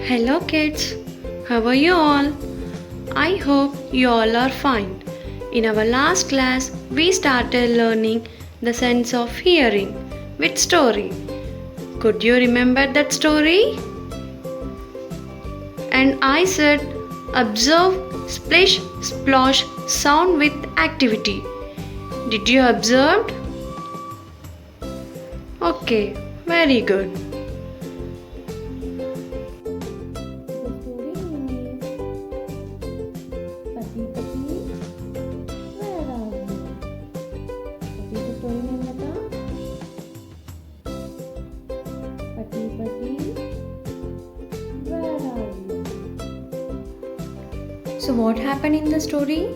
Hello kids, how are you all? I hope you all are fine. In our last class, we started learning the sense of hearing with story. Could you remember that story? And I said, observe splish splosh sound with activity. Did you observe? Okay, very good. So what happened in the story?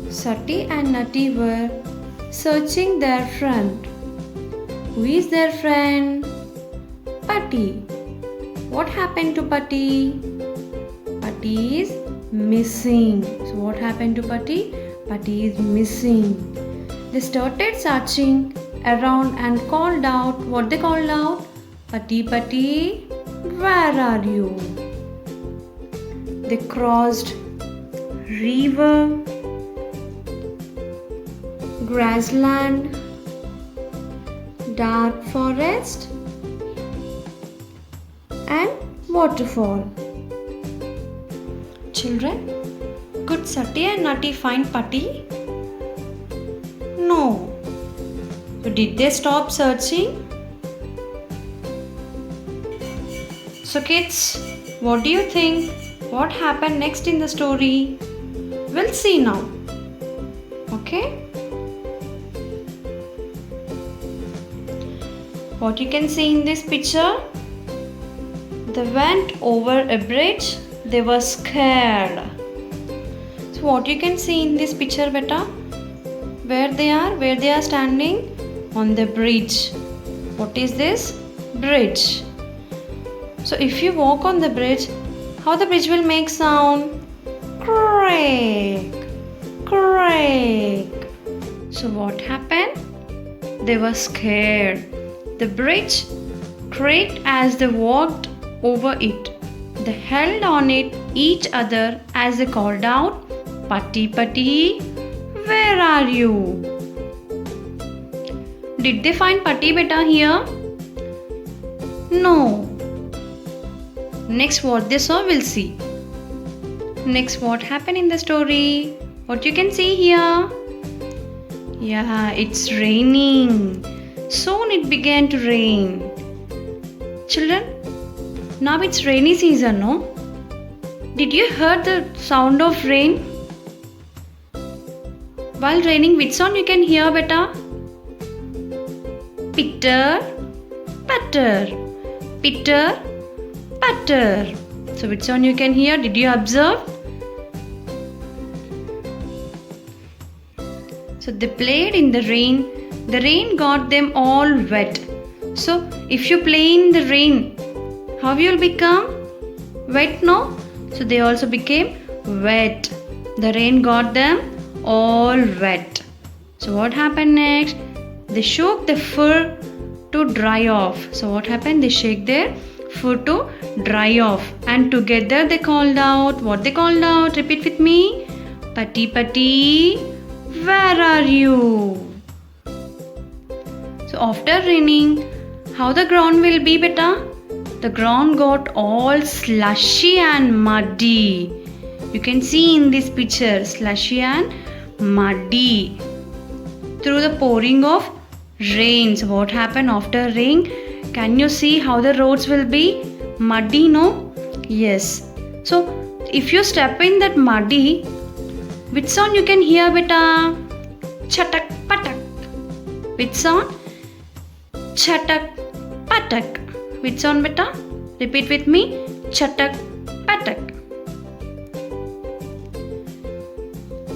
Sati and Nati were searching their friend. Who is their friend? Patti. What happened to Patti? Patti is missing. So what happened to Patti? Patti is missing. They started searching around and called out. What they called out? Patti, Patti, where are you? They crossed river, grassland, dark forest and waterfall. Children, could Sati and Nati find Patti? No. So did they stop searching? So kids, what do you think? What happened next in the story? We'll see now. Okay? What you can see in this picture? They went over a bridge. They were scared. So what you can see in this picture, beta? Where they are standing? On the bridge. What is this? Bridge. So if you walk on the bridge, how the bridge will make sound? Crack, crack. So what happened? They were scared. The bridge cracked as they walked over it. They held on it each other as they called out, Patti, Patti, where are you? Did they find Patti beta here? No. Next what they saw, we'll see. Next what happened in the story? What you can see here? Yeah, it's raining. Soon it began to rain. Children, now it's rainy season, no? Did you hear the sound of rain? While raining, which sound you can hear beta? Pitter, patter, pitter, patter. So which sound you can hear? Did you observe? So they played in the rain. The rain got them all wet. So if you play in the rain, how you will become? Wet, no? So they also became wet. The rain got them all wet. So what happened next? They shook the fur to dry off. So what happened? They shake their fur to dry off. And together they called out. What they called out? Repeat with me. Patti, Patti, where are you? So after raining, how the ground will be beta? The ground got all slushy and muddy. You can see in this picture, slushy and muddy through the pouring of rain. So what happened after rain? Can you see how the roads will be? Muddy, no? Yes. So if you step in that muddy, which sound you can hear beta? Chatak patak. Which sound? Chatak patak. Which sound beta? Repeat with me. Chatak patak.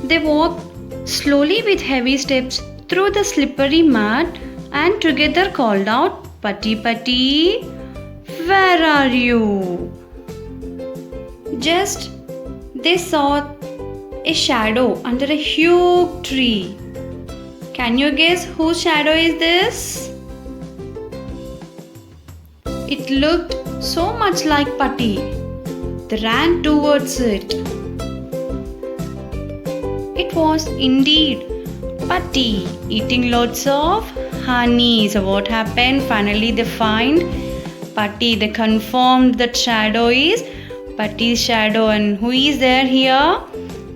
They walked slowly with heavy steps through the slippery mud and together called out, Patti, Patti, where are you? Just they saw a shadow under a huge tree. Can you guess whose shadow is this? It looked so much like Patti. They ran towards it. It was indeed Patti eating lots of honey. So what happened? Finally they find Patti. They confirmed that shadow is Patti's shadow. And who is there here?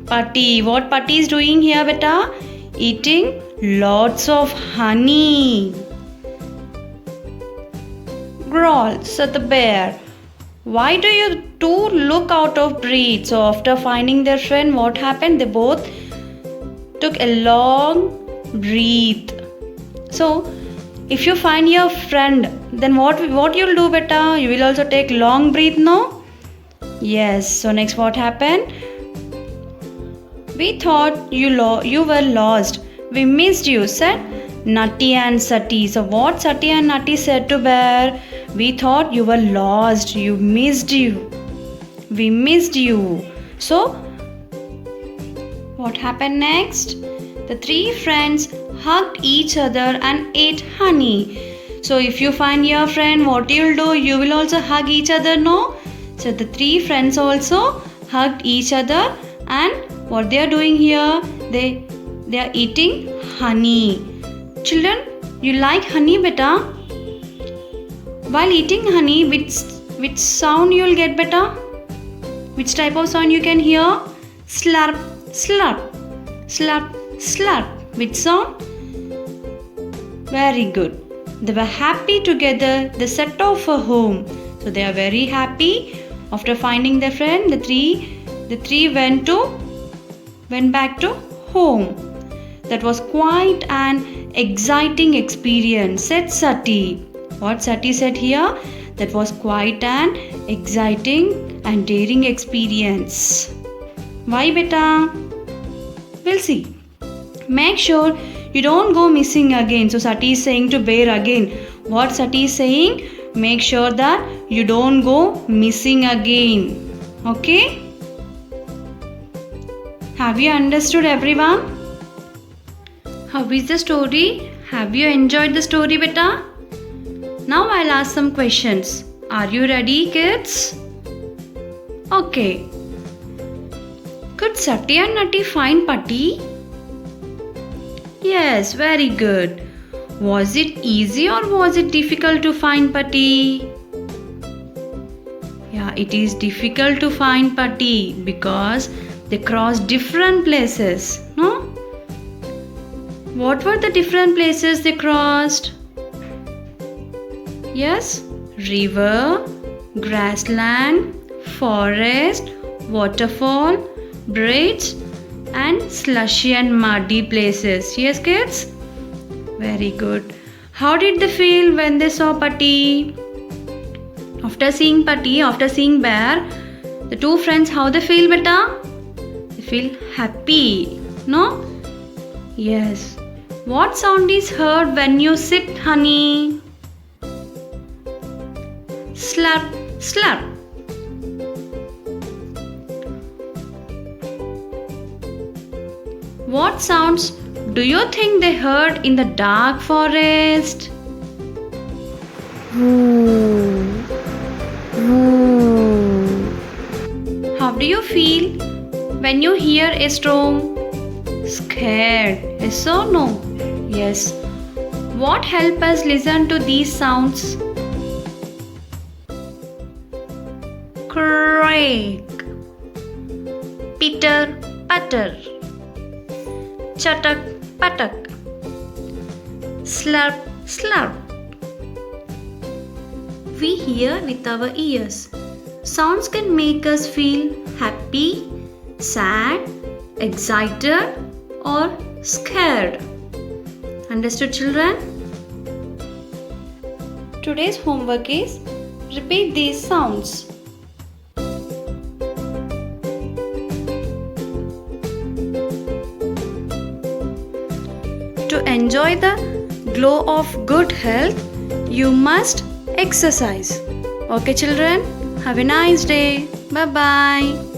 Patti. What Patti is doing here, beta? Eating lots of honey. Growled, said the bear. Why do you two look out of breath? So after finding their friend, what happened? They both took a long breath. So if you find your friend, then what you'll do, beta? You will also take long breath, no? Yes. So next what happened? We thought you were lost. We missed you, said Nutty and Sati. So what Sati and Nutty said to bear? We thought you were lost. You missed you. We missed you. So what happened next? The three friends hugged each other and ate honey. So if you find your friend, what you'll do? You will also hug each other, no? So the three friends also hugged each other, and what they are doing here? They are eating honey. Children, you like honey, beta? While eating honey, which sound you will get, beta? Which type of sound you can hear? Slurp, slurp, slurp, slurp. Which sound? Very good. They were happy together. They set off for home. So they are very happy. After finding their friend, the three went back to home. That was quite an exciting experience, said Sati. What Sati said here? That was quite an exciting and daring experience. Why, beta? We'll see. Make sure you don't go missing again. So Sati is saying to bear again. What Sati is saying? Make sure that you don't go missing again. Okay? Have you understood, everyone? How is the story? Have you enjoyed the story, beta? Now I'll ask some questions. Are you ready, kids? Okay. Could Sati and Nutty find Patti? Yes, very good. Was it easy or was it difficult to find Patti? Yeah, it is difficult to find Patti because they crossed different places, no? What were the different places they crossed? Yes, river, grassland, forest, waterfall, bridge, and slushy and muddy places. Yes, kids? Very good. How did they feel when they saw Patti? After seeing Patti, after seeing bear, the two friends, how they feel, beta? They feel happy, no? Yes. What sound is heard when you sip honey? Slurp, slurp. What sounds do you think they heard in the dark forest? How do you feel when you hear a storm? Scared, yes or no? Yes. What help us listen to these sounds? Crack, pitter patter, chatak patak, slurp slurp. We hear with our ears. Sounds can make us feel happy, sad, excited, or scared. Understood, children? Today's homework is repeat these sounds. To enjoy the glow of good health, you must exercise. Okay, children? Have a nice day. Bye-bye.